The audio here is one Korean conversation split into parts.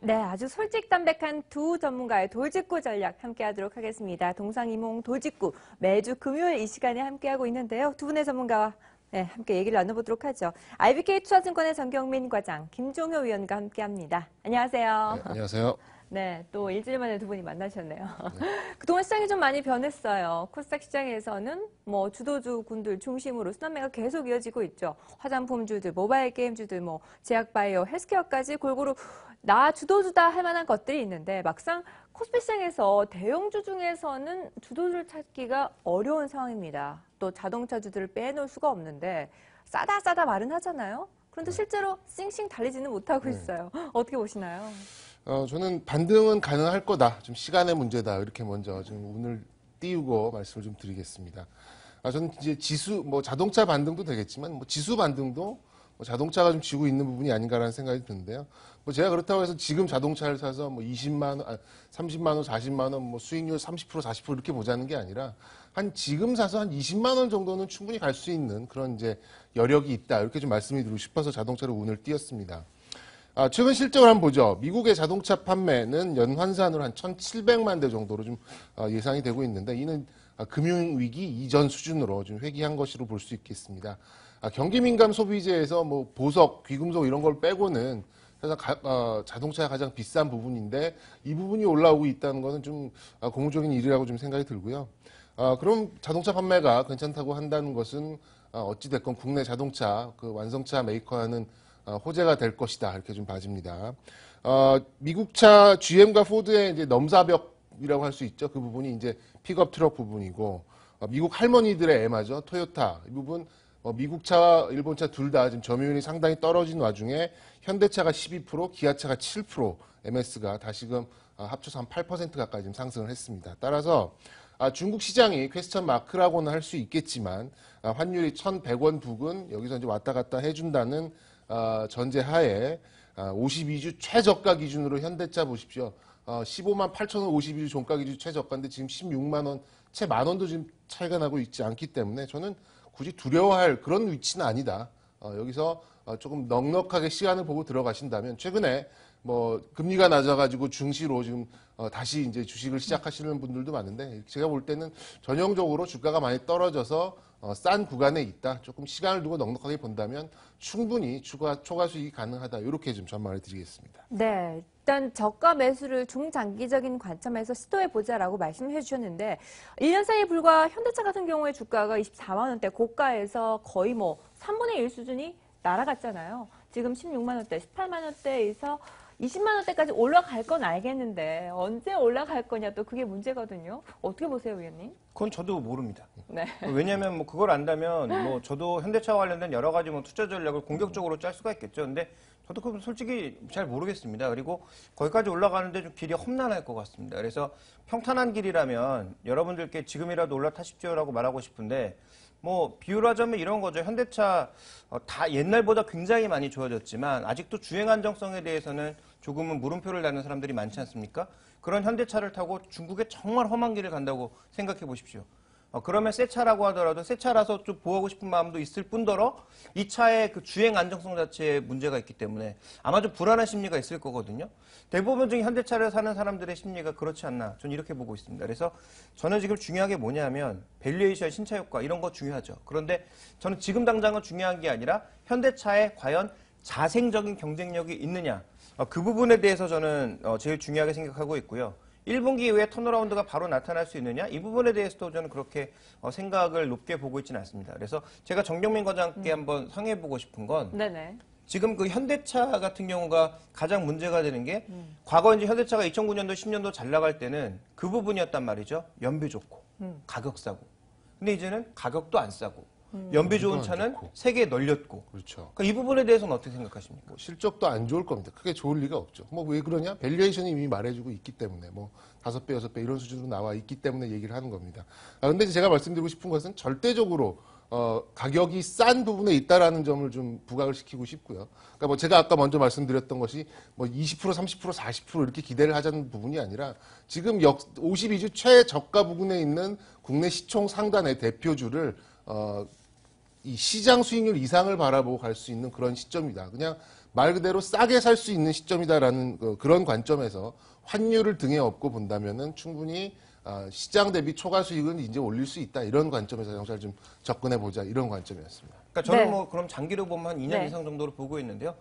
네, 아주 솔직담백한 두 전문가의 돌직구 전략 함께하도록 하겠습니다. 동상이몽 돌직구 매주 금요일 이 시간에 함께하고 있는데요. 두 분의 전문가와 함께 얘기를 나눠보도록 하죠. IBK 투자증권의 정경민 과장, 김종효 위원과 함께합니다. 안녕하세요. 네, 안녕하세요. 네, 또 일주일 만에 두 분이 만나셨네요. 네. 그동안 시장이 좀 많이 변했어요. 코스닥 시장에서는 주도주 군들 중심으로 순환매가 계속 이어지고 있죠. 화장품주들, 모바일 게임주들, 제약바이오, 헬스케어까지 골고루 나 주도주다 할 만한 것들이 있는데 막상 코스피 시장에서 대형주 중에서는 주도주를 찾기가 어려운 상황입니다. 또 자동차주들을 빼놓을 수가 없는데 싸다 말은 하잖아요. 그런데 실제로 싱싱 달리지는 못하고 있어요. 어떻게 보시나요? 저는 반등은 가능할 거다. 좀 시간의 문제다. 이렇게 먼저 좀 운을 띄우고 말씀을 좀 드리겠습니다. 저는 이제 지수, 자동차 반등도 되겠지만, 지수 반등도 자동차가 좀 쥐고 있는 부분이 아닌가라는 생각이 드는데요. 제가 그렇다고 해서 지금 자동차를 사서 20만 원, 30만 원, 40만 원, 수익률 30%, 40% 이렇게 보자는 게 아니라 지금 사서 한 20만 원 정도는 충분히 갈 수 있는 그런 이제 여력이 있다. 이렇게 좀 말씀을 드리고 싶어서 자동차로 운을 띄웠습니다. 최근 실적을 한번 보죠. 미국의 자동차 판매는 연환산으로 한 1,700만 대 정도로 좀 예상이 되고 있는데 이는 금융위기 이전 수준으로 좀 회귀한 것으로 볼 수 있겠습니다. 경기 민감 소비재에서 보석, 귀금속 이런 걸 빼고는 사실 자동차가 가장 비싼 부분인데 이 부분이 올라오고 있다는 것은 좀 고무적인 일이라고 좀 생각이 들고요. 그럼 자동차 판매가 괜찮다고 한다는 것은 어찌됐건 국내 자동차 그 완성차 메이커하는 호재가 될 것이다 이렇게 좀 봐집니다. 미국차 GM과 포드의 이제 넘사벽이라고 할 수 있죠. 그 부분이 이제 픽업 트럭 부분이고 미국 할머니들의 애마죠. 토요타 이 부분 미국차와 일본차 둘 다 지금 점유율이 상당히 떨어진 와중에 현대차가 12%, 기아차가 7%, MS가 다시금 합쳐서 한 8% 가까이 지금 상승을 했습니다. 따라서 중국 시장이 퀘스천 마크라고는 할 수 있겠지만 환율이 1,100원 부근 여기서 이제 왔다 갔다 해준다는 전제하에 52주 최저가 기준으로 현대차 보십시오. 15만 8천 원 52주 종가 기준 최저가인데 지금 16만 원, 채 만 원도 지금 차이가 나고 있지 않기 때문에 저는 굳이 두려워할 그런 위치는 아니다. 여기서 조금 넉넉하게 시간을 보고 들어가신다면 최근에 금리가 낮아가지고 중시로 지금 다시 이제 주식을 시작하시는 분들도 많은데 제가 볼 때는 전형적으로 주가가 많이 떨어져서 싼 구간에 있다. 조금 시간을 두고 넉넉하게 본다면 충분히 초과 수익이 가능하다. 이렇게 좀 전망을 드리겠습니다. 네. 일단 저가 매수를 중장기적인 관점에서 시도해보자라고 말씀해 주셨는데 1년 사이에 불과 현대차 같은 경우에 주가가 24만 원대 고가에서 거의 3분의 1 수준이 날아갔잖아요. 지금 16만 원대, 18만 원대에서 20만 원대까지 올라갈 건 알겠는데 언제 올라갈 거냐 또 그게 문제거든요. 어떻게 보세요, 위원님? 그건 저도 모릅니다. 네. 왜냐하면 그걸 안다면 저도 현대차 관련된 여러 가지 투자 전략을 공격적으로 짤 수가 있겠죠. 근데 저도 그건 솔직히 잘 모르겠습니다. 그리고 거기까지 올라가는데 좀 길이 험난할 것 같습니다. 그래서 평탄한 길이라면 여러분들께 지금이라도 올라타십시오라고 말하고 싶은데 비유하자면 이런 거죠. 현대차 다 옛날보다 굉장히 많이 좋아졌지만 아직도 주행 안정성에 대해서는 조금은 물음표를 달는 사람들이 많지 않습니까? 그런 현대차를 타고 중국에 정말 험한 길을 간다고 생각해 보십시오. 그러면 새 차라고 하더라도 새 차라서 좀 보호하고 싶은 마음도 있을 뿐더러 이 차의 그 주행 안정성 자체에 문제가 있기 때문에 아마 좀 불안한 심리가 있을 거거든요. 대부분적인 현대차를 사는 사람들의 심리가 그렇지 않나 저는 이렇게 보고 있습니다. 그래서 저는 지금 중요한 게 뭐냐면 밸류에이션, 신차 효과 이런 거 중요하죠. 그런데 저는 지금 당장은 중요한 게 아니라 현대차에 과연 자생적인 경쟁력이 있느냐 그 부분에 대해서 저는 제일 중요하게 생각하고 있고요. 1분기 이후에 턴어라운드가 바로 나타날 수 있느냐 이 부분에 대해서도 저는 그렇게 생각을 높게 보고 있지는 않습니다. 그래서 제가 정경민 과장께 한번 상의해보고 싶은 건 네네. 지금 그 현대차 같은 경우가 가장 문제가 되는 게 과거 이제 현대차가 2009년도 10년도 잘 나갈 때는 그 부분이었단 말이죠. 연비 좋고 가격 싸고. 근데 이제는 가격도 안 싸고 연비 좋은 차는 세계에 널렸고. 그렇죠. 그러니까 이 부분에 대해서는 어떻게 생각하십니까? 실적도 안 좋을 겁니다. 크게 좋을 리가 없죠. 왜 그러냐? 밸류에이션이 이미 말해주고 있기 때문에 5배, 6배 이런 수준으로 나와 있기 때문에 얘기를 하는 겁니다. 근데 제가 말씀드리고 싶은 것은 절대적으로 가격이 싼 부분에 있다라는 점을 좀 부각을 시키고 싶고요. 그러니까 제가 아까 먼저 말씀드렸던 것이 20%, 30%, 40% 이렇게 기대를 하자는 부분이 아니라 지금 52주 최저가 부근에 있는 국내 시총 상단의 대표주를 이 시장 수익률 이상을 바라보고 갈 수 있는 그런 시점이다. 그냥 말 그대로 싸게 살 수 있는 시점이다라는 그런 관점에서 환율을 등에 업고 본다면은 충분히 시장 대비 초과 수익은 이제 올릴 수 있다 이런 관점에서 자동차를 좀 접근해 보자 이런 관점이었습니다. 그러니까 저는 네. 뭐 그럼 장기로 보면 한 2년 네. 이상 정도로 보고 있는데요.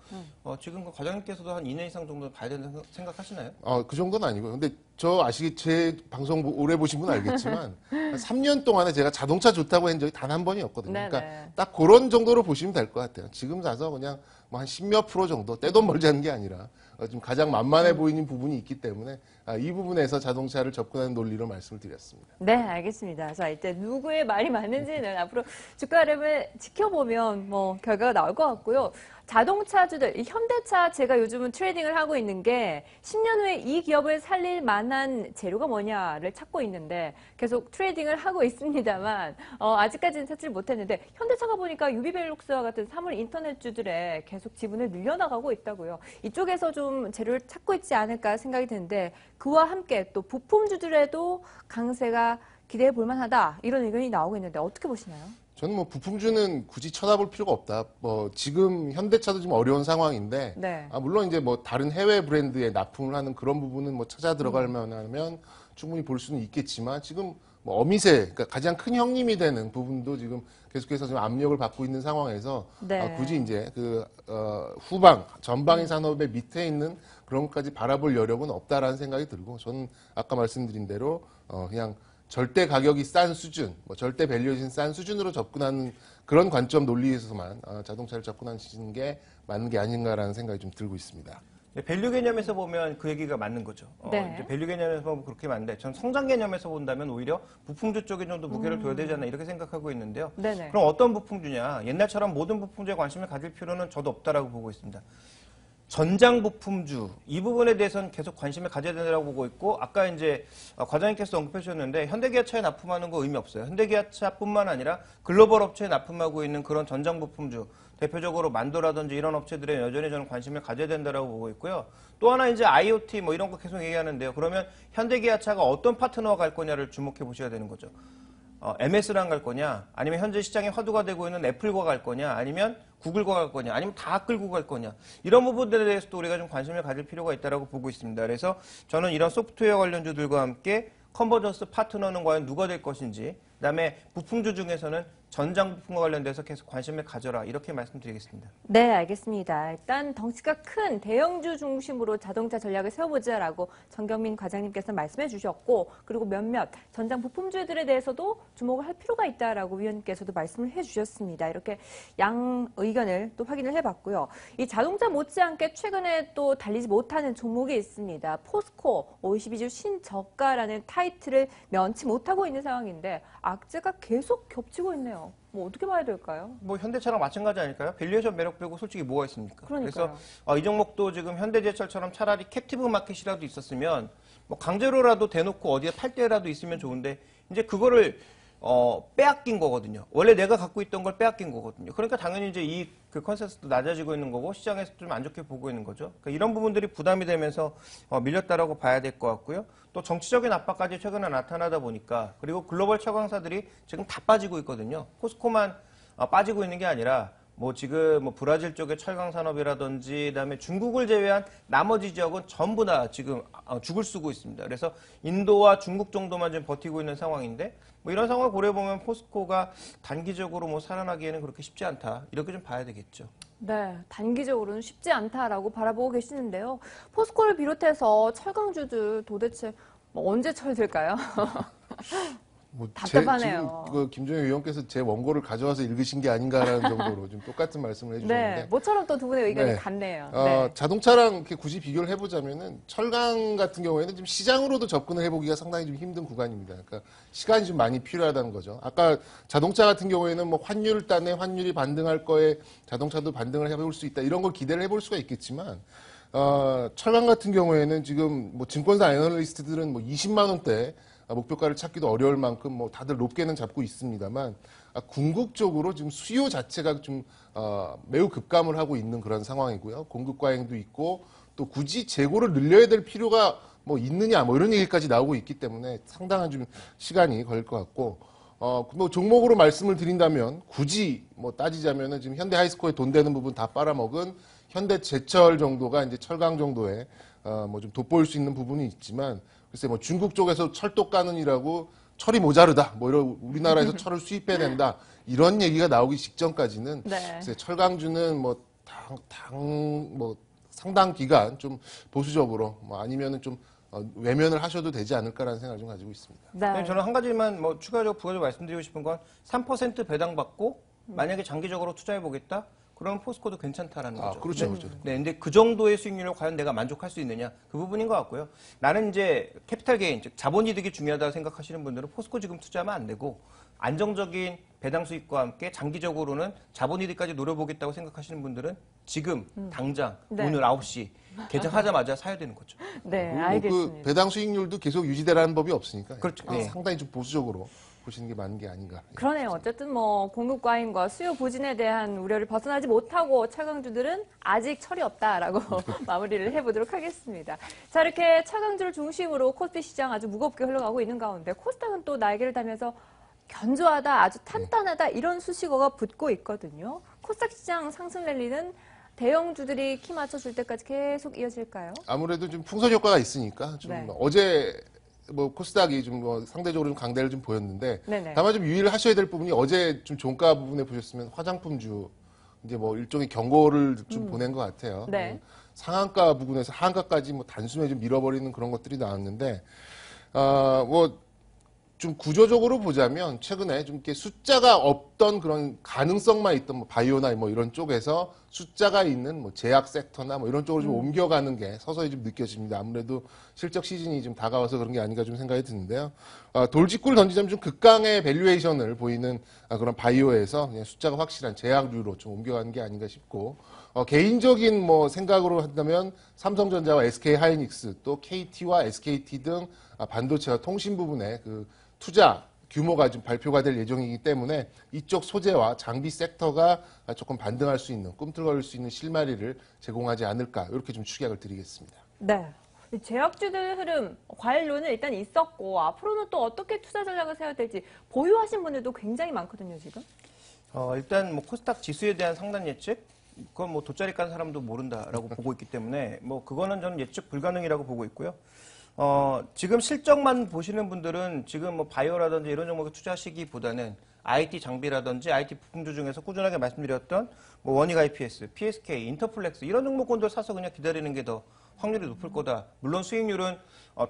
지금 그 과장님께서도 한 2년 이상 정도 봐야 된다고 생각하시나요? 그 정도는 아니고요. 근데 저 제 방송 오래 보신 분 알겠지만 한 3년 동안에 제가 자동차 좋다고 한 적이 단 한 번이었거든요. 네네. 그러니까 딱 그런 정도로 보시면 될 것 같아요. 지금 사서 그냥 뭐 한 10몇 프로 정도 떼돈 벌자는 게 아니라 좀 가장 만만해 보이는 부분이 있기 때문에 이 부분에서 자동차를 접근하는 논리로 말씀을 드렸습니다. 네, 알겠습니다. 자, 이제 누구의 말이 맞는지는 앞으로 주가 흐름을 지켜보면 뭐 결과가 나올 것 같고요. 자동차주들, 이 현대차 제가 요즘은 트레이딩을 하고 있는 게 10년 후에 이 기업을 살릴 만한 재료가 뭐냐를 찾고 있는데 계속 트레이딩을 하고 있습니다만 아직까지는 찾지 못했는데 현대차가 보니까 유비벨룩스와 같은 사물 인터넷주들에 계속 지분을 늘려나가고 있다고요. 이쪽에서 좀 재료를 찾고 있지 않을까 생각이 드는데 그와 함께 또 부품주들에도 강세가 기대해 볼 만하다 이런 의견이 나오고 있는데 어떻게 보시나요? 저는 뭐 부품주는 굳이 쳐다볼 필요가 없다. 뭐 지금 현대차도 좀 어려운 상황인데, 네. 물론 이제 뭐 다른 해외 브랜드에 납품을 하는 그런 부분은 뭐 찾아 들어갈 만하면 충분히 볼 수는 있겠지만 지금 뭐 어미새, 그러니까 가장 큰 형님이 되는 부분도 지금 계속해서 좀 압력을 받고 있는 상황에서 네. 굳이 이제 후방, 전방위 산업의 밑에 있는 그런 것까지 바라볼 여력은 없다라는 생각이 들고 저는 아까 말씀드린 대로 그냥 절대 가격이 싼 수준, 뭐 절대 밸류에이션 싼 수준으로 접근하는 그런 관점 논리에서만 자동차를 접근하시는 게 맞는 게 아닌가라는 생각이 좀 들고 있습니다. 네, 밸류 개념에서 보면 그 얘기가 맞는 거죠. 네. 이제 밸류 개념에서 보면 그렇게 맞는데 전 성장 개념에서 본다면 오히려 부품주 쪽에 좀 더 무게를 둬야 되지 않나 이렇게 생각하고 있는데요. 네네. 그럼 어떤 부품주냐? 옛날처럼 모든 부품주에 관심을 가질 필요는 저도 없다라고 보고 있습니다. 전장 부품주 이 부분에 대해서는 계속 관심을 가져야 된다고 보고 있고 아까 이제 과장님께서 언급해 주셨는데 현대기아차에 납품하는 거 의미 없어요. 현대기아차뿐만 아니라 글로벌 업체에 납품하고 있는 그런 전장 부품주 대표적으로 만도라든지 이런 업체들에 여전히 저는 관심을 가져야 된다라고 보고 있고요. 또 하나 이제 IoT 뭐 이런 거 계속 얘기하는데요. 그러면 현대기아차가 어떤 파트너와 갈 거냐를 주목해 보셔야 되는 거죠. MS랑 갈 거냐, 아니면 현재 시장에 화두가 되고 있는 애플과 갈 거냐, 아니면 구글과 갈 거냐, 아니면 다 끌고 갈 거냐. 이런 부분들에 대해서도 우리가 좀 관심을 가질 필요가 있다고 보고 있습니다. 그래서 저는 이런 소프트웨어 관련주들과 함께 컨버전스 파트너는 과연 누가 될 것인지, 그다음에 부품주 중에서는 전장 부품과 관련돼서 계속 관심을 가져라 이렇게 말씀드리겠습니다. 네, 알겠습니다. 일단 덩치가 큰 대형주 중심으로 자동차 전략을 세워보자라고 정경민 과장님께서 말씀해 주셨고 그리고 몇몇 전장 부품주들에 대해서도 주목을 할 필요가 있다라고 위원님께서도 말씀을 해 주셨습니다. 이렇게 양 의견을 또 확인을 해봤고요. 이 자동차 못지않게 최근에 또 달리지 못하는 종목이 있습니다. 포스코 52주 신저가라는 타이틀을 면치 못하고 있는 상황인데 악재가 계속 겹치고 있네요. 뭐 어떻게 봐야 될까요? 뭐 현대차랑 마찬가지 아닐까요? 밸류에이션 매력 빼고 솔직히 뭐가 있습니까? 그러니까요. 그래서 이 종목도 지금 현대제철처럼 차라리 캡티브 마켓이라도 있었으면 뭐 강제로라도 대놓고 어디에 팔 때라도 있으면 좋은데 이제 그거를 빼앗긴 거거든요. 원래 내가 갖고 있던 걸 빼앗긴 거거든요. 그러니까 당연히 이제 그 컨센서스도 낮아지고 있는 거고 시장에서 좀 안 좋게 보고 있는 거죠. 그러니까 이런 부분들이 부담이 되면서 밀렸다라고 봐야 될 것 같고요. 또 정치적인 압박까지 최근에 나타나다 보니까 그리고 글로벌 최강사들이 지금 다 빠지고 있거든요. 포스코만 빠지고 있는 게 아니라 뭐 지금 뭐 브라질 쪽의 철강 산업이라든지 그다음에 중국을 제외한 나머지 지역은 전부 다 지금 죽을 쓰고 있습니다. 그래서 인도와 중국 정도만 좀 버티고 있는 상황인데 뭐 이런 상황을 고려해 보면 포스코가 단기적으로 뭐 살아나기에는 그렇게 쉽지 않다. 이렇게 좀 봐야 되겠죠. 네, 단기적으로는 쉽지 않다라고 바라보고 계시는데요. 포스코를 비롯해서 철강주들 도대체 뭐 언제 철들까요? 뭐 답답하네요. 지금 그 김종현 의원께서 제 원고를 가져와서 읽으신 게 아닌가라는 정도로 좀 똑같은 말씀을 해주셨는데 네, 모처럼 또 두 분의 의견이 네. 같네요. 네. 자동차랑 이렇게 굳이 비교를 해보자면은 철강 같은 경우에는 좀 시장으로도 접근을 해보기가 상당히 좀 힘든 구간입니다. 그러니까 시간이 좀 많이 필요하다는 거죠. 아까 자동차 같은 경우에는 뭐 환율 딴에 환율이 반등할 거에 자동차도 반등을 해볼 수 있다 이런 걸 기대를 해볼 수가 있겠지만 철강 같은 경우에는 지금 뭐 증권사 애널리스트들은 뭐 20만 원대 목표가를 찾기도 어려울 만큼 뭐 다들 높게는 잡고 있습니다만 궁극적으로 지금 수요 자체가 좀 매우 급감을 하고 있는 그런 상황이고요. 공급 과잉도 있고 또 굳이 재고를 늘려야 될 필요가 뭐 있느냐 뭐 이런 얘기까지 나오고 있기 때문에 상당한 좀 시간이 걸릴 것 같고 뭐 종목으로 말씀을 드린다면 굳이 뭐 따지자면은 지금 현대 하이스코어에 돈 되는 부분 다 빨아먹은 현대제철 정도가 이제 철강 정도의 뭐 좀 돋보일 수 있는 부분이 있지만 글쎄 뭐 중국 쪽에서 철도 가는이라고 철이 모자르다, 뭐 이런 우리나라에서 철을 수입해야 된다 이런 얘기가 나오기 직전까지는 네. 글쎄 철강주는 뭐 뭐 상당 기간 좀 보수적으로 뭐 아니면은 좀 외면을 하셔도 되지 않을까라는 생각을 좀 가지고 있습니다. 네. 저는 한 가지만 뭐 추가적으로 부가적으로 말씀드리고 싶은 건 3% 배당받고 만약에 장기적으로 투자해 보겠다. 그러면 포스코도 괜찮다라는 거죠. 그렇죠, 그렇죠. 네, 근데 그 정도의 수익률로 과연 내가 만족할 수 있느냐 그 부분인 것 같고요. 나는 이제 캐피탈 게인, 즉 자본이득이 중요하다고 생각하시는 분들은 포스코 지금 투자하면 안 되고 안정적인 배당 수익과 함께 장기적으로는 자본이득까지 노려보겠다고 생각하시는 분들은 지금 당장 네. 오늘 9시 개장하자마자 사야 되는 거죠. 네, 그 알겠습니다. 배당 수익률도 계속 유지되라는 법이 없으니까 그렇죠. 네. 상당히 좀 보수적으로 보시는 게 맞는 게 아닌가. 그러네요. 어쨌든 뭐 공급 과잉과 수요 부진에 대한 우려를 벗어나지 못하고 철강주들은 아직 철이 없다라고 마무리를 해보도록 하겠습니다. 자, 이렇게 철강주를 중심으로 코스피 시장 아주 무겁게 흘러가고 있는 가운데 코스닥은 또 날개를 달면서 견조하다, 아주 탄탄하다 이런 수식어가 붙고 있거든요. 코스닥 시장 상승 랠리는 대형주들이 키 맞춰줄 때까지 계속 이어질까요? 아무래도 좀 풍선 효과가 있으니까 좀 네. 어제 뭐 코스닥이 좀 뭐 상대적으로 좀 강대를 좀 보였는데 네네. 다만 좀 유의를 하셔야 될 부분이 어제 좀 종가 부분에 보셨으면 화장품주 이제 뭐 일종의 경고를 좀 보낸 것 같아요. 네. 상한가 부분에서 하한가까지 뭐 단숨에 좀 밀어버리는 그런 것들이 나왔는데 뭐 좀 구조적으로 보자면 최근에 좀 이렇게 숫자가 없던 그런 가능성만 있던 뭐 바이오나 뭐 이런 쪽에서 숫자가 있는 뭐 제약 섹터나 뭐 이런 쪽으로 좀 옮겨가는 게 서서히 좀 느껴집니다. 아무래도 실적 시즌이 좀 다가와서 그런 게 아닌가 좀 생각이 드는데요. 돌직구를 던지자면 좀 극강의 밸류에이션을 보이는 그런 바이오에서 그냥 숫자가 확실한 제약류로 좀 옮겨가는 게 아닌가 싶고 개인적인 뭐 생각으로 한다면 삼성전자와 SK 하이닉스 또 KT와 SKT 등 반도체와 통신 부분에 그 투자 규모가 좀 발표가 될 예정이기 때문에 이쪽 소재와 장비 섹터가 조금 반등할 수 있는 꿈틀거릴 수 있는 실마리를 제공하지 않을까 이렇게 좀 추격을 드리겠습니다. 네. 이 제약주들 흐름, 과일로는 일단 있었고 앞으로는 또 어떻게 투자 전략을 세워야 될지 보유하신 분들도 굉장히 많거든요, 지금. 일단 뭐 코스닥 지수에 대한 상단 예측 그건 뭐 돗자리 깐 사람도 모른다라고 보고 있기 때문에 뭐 그거는 저는 예측 불가능이라고 보고 있고요. 지금 실적만 보시는 분들은 지금 뭐 바이오라든지 이런 종목에 투자하시기보다는 IT 장비라든지 IT 부품주 중에서 꾸준하게 말씀드렸던 뭐 원익 IPS, PSK, 인터플렉스 이런 종목군들 사서 그냥 기다리는 게 더 확률이 높을 거다. 물론 수익률은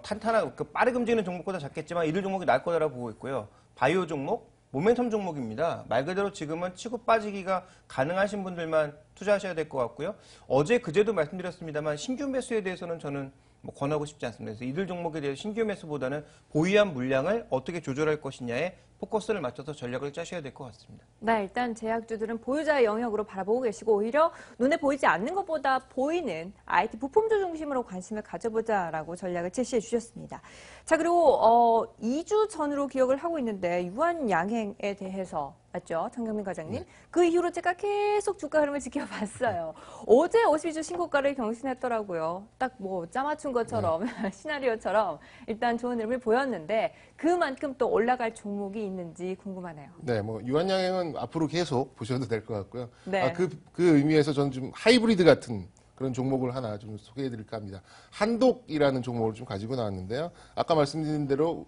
탄탄한 빠르게 움직이는 종목보다 작겠지만 이들 종목이 나을 거다라고 보고 있고요. 바이오 종목, 모멘텀 종목입니다. 말 그대로 지금은 치고 빠지기가 가능하신 분들만 투자하셔야 될 것 같고요. 어제 그제도 말씀드렸습니다만 신규 매수에 대해서는 저는 뭐 권하고 싶지 않습니다. 그래서 이들 종목에 대해서 신규 매수보다는 보유한 물량을 어떻게 조절할 것이냐에 포커스를 맞춰서 전략을 짜셔야 될 것 같습니다. 네, 일단 제약주들은 보유자의 영역으로 바라보고 계시고 오히려 눈에 보이지 않는 것보다 보이는 IT 부품주 중심으로 관심을 가져보자라고 전략을 제시해 주셨습니다. 자, 그리고 2주 전으로 기억을 하고 있는데 유한 양행에 대해서 맞죠? 정경민 과장님. 그 이후로 제가 계속 주가 흐름을 지켜봤어요. 어제 52주 신고가를 경신했더라고요. 딱 뭐 짜맞춘 것처럼 시나리오처럼 일단 좋은 흐름을 보였는데 그만큼 또 올라갈 종목이 있는지 궁금하네요. 네, 뭐 유한양행은 앞으로 계속 보셔도 될 것 같고요. 네. 그 의미에서 저는 좀 하이브리드 같은 그런 종목을 하나 좀 소개해드릴까 합니다. 한독이라는 종목을 좀 가지고 나왔는데요. 아까 말씀드린 대로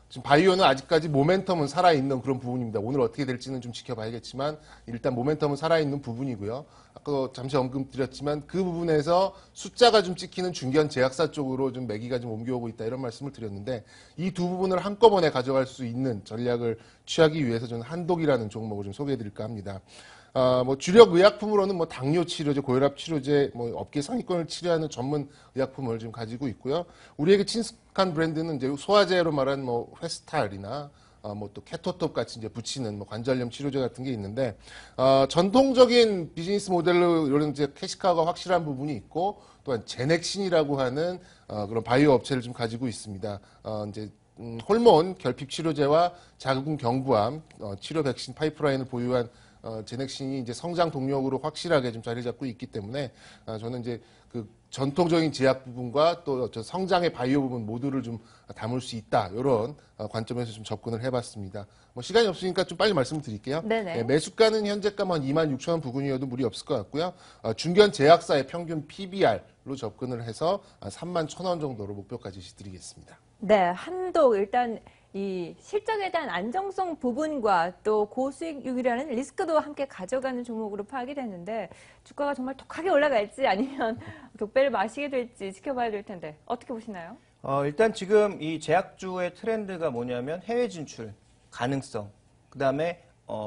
지금 바이오는 아직까지 모멘텀은 살아있는 그런 부분입니다. 오늘 어떻게 될지는 좀 지켜봐야겠지만 일단 모멘텀은 살아있는 부분이고요. 아까 잠시 언급드렸지만 그 부분에서 숫자가 좀 찍히는 중견 제약사 쪽으로 좀 매기가 좀 옮겨오고 있다 이런 말씀을 드렸는데 이 두 부분을 한꺼번에 가져갈 수 있는 전략을 취하기 위해서 저는 한독이라는 종목을 좀 소개해드릴까 합니다. 뭐 주력 의약품으로는 뭐 당뇨 치료제, 고혈압 치료제, 뭐 업계 상위권을 치료하는 전문 의약품을 좀 가지고 있고요. 우리에게 친숙한 브랜드는 이제 소화제로 말하는 뭐 회스탈이나 뭐 또 케토톱 같이 이제 붙이는 뭐 관절염 치료제 같은 게 있는데 전통적인 비즈니스 모델로 이런 이제 캐시카가 확실한 부분이 있고 또한 제넥신이라고 하는 그런 바이오 업체를 좀 가지고 있습니다. 이제 호르몬 결핍 치료제와 자궁 경부암 치료 백신 파이프라인을 보유한 제넥신이 이제 성장 동력으로 확실하게 좀 자리 잡고 있기 때문에 저는 이제 그 전통적인 제약 부분과 또 저 성장의 바이오 부분 모두를 좀 담을 수 있다. 이런 관점에서 좀 접근을 해봤습니다. 뭐 시간이 없으니까 좀 빨리 말씀드릴게요. 네네. 네, 매수가는 현재가 한 26,000원 부근이어도 무리 없을 것 같고요. 중견 제약사의 평균 PBR로 접근을 해서 31,000원 정도로 목표까지 드리겠습니다. 네, 한독 일단 이 실적에 대한 안정성 부분과 또 고수익률이라는 리스크도 함께 가져가는 종목으로 파악이 됐는데 주가가 정말 독하게 올라갈지 아니면 독배를 마시게 될지 지켜봐야 될 텐데 어떻게 보시나요? 일단 지금 이 제약주의 트렌드가 뭐냐면 해외 진출 가능성, 그다음에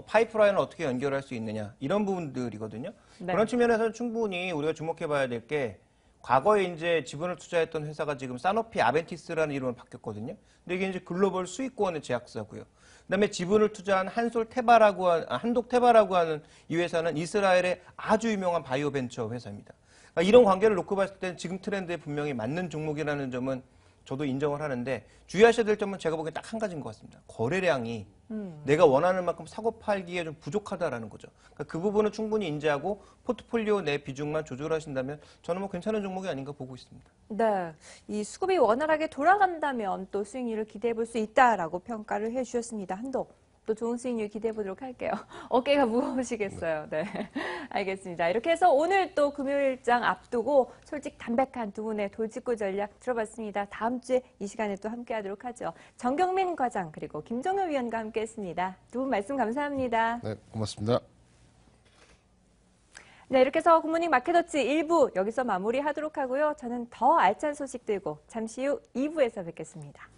파이프라인을 어떻게 연결할 수 있느냐 이런 부분들이거든요. 네. 그런 측면에서는 충분히 우리가 주목해봐야 될 게 과거에 이제 지분을 투자했던 회사가 지금 사노피 아벤티스라는 이름으로 바뀌었거든요. 근데 이게 이제 글로벌 수익권의 제약사고요. 그다음에 지분을 투자한 한독 테바라고 하는 이 회사는 이스라엘의 아주 유명한 바이오 벤처 회사입니다. 그러니까 이런 관계를 놓고 봤을 때는 지금 트렌드에 분명히 맞는 종목이라는 점은 저도 인정을 하는데 주의하셔야 될 점은 제가 보기엔 딱 한 가지인 것 같습니다. 거래량이 내가 원하는 만큼 사고 팔기에 좀 부족하다라는 거죠. 그러니까 그 부분은 충분히 인지하고 포트폴리오 내 비중만 조절하신다면 저는 뭐 괜찮은 종목이 아닌가 보고 있습니다. 네, 이 수급이 원활하게 돌아간다면 또 수익률을 기대해 볼 수 있다라고 평가를 해주셨습니다. 한독. 또 좋은 수익률 기대해 보도록 할게요. 어깨가 무거우시겠어요. 네, 알겠습니다. 이렇게 해서 오늘 또 금요일장 앞두고 솔직 담백한 두 분의 돌직구 전략 들어봤습니다. 다음 주에 이 시간에 또 함께하도록 하죠. 정경민 과장 그리고 김정효 위원과 함께했습니다. 두 분 말씀 감사합니다. 네, 고맙습니다. 네, 이렇게 해서 굿모닝 마켓워치 1부 여기서 마무리하도록 하고요. 저는 더 알찬 소식 들고 잠시 후 2부에서 뵙겠습니다.